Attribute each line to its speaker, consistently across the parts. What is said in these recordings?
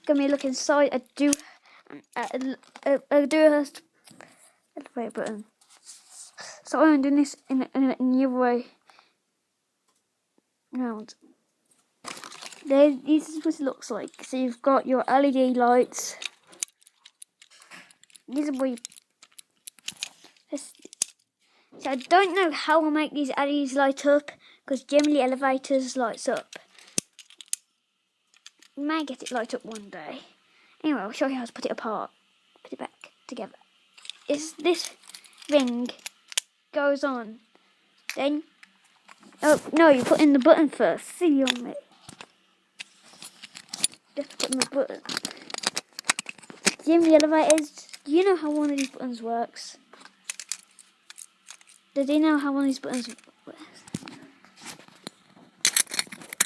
Speaker 1: gonna be look inside a dewhurst elevator button. So I'm doing this in a new way round. This is what it looks like. So you've got your LED lights. These are where so I don't know how I'll make these LEDs light up because Jimlielevators lights up. We may get it light up one day. Anyway, I'll show you how to put it apart. Put it back together. This ring goes on. Then, oh no, you put in the button first. See on me. Just put in the button. Jimlielevators, do you know how one of these buttons works? Does he know how one of these buttons works?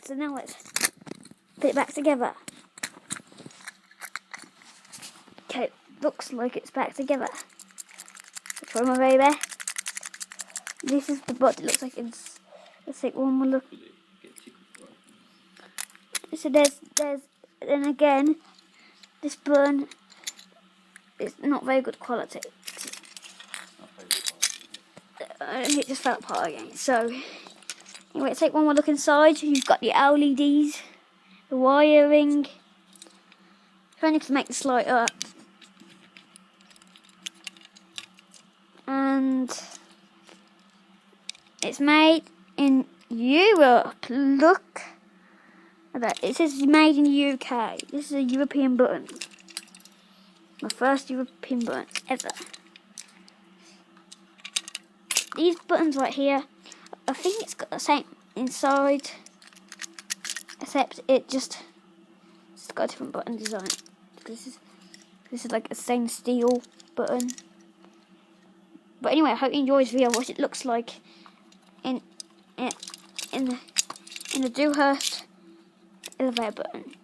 Speaker 1: So now let's put it back together. Okay, looks like it's back together. Try my baby. This is the button. It looks like it's. Let's take one more look. So there's. Then again, this button is not very good quality. It just fell apart again. So anyway, take one more look inside. You've got the LEDs, the wiring. Trying to make this light up. And it's made in Europe. Look at that. It says made in the UK. This is a European button. My first European button ever. These buttons right here, I think it's got the same inside, except it's got a different button design. This is like a stainless steel button. But anyway, I hope you enjoyed this video. What it looks like in the dewhurst elevator button.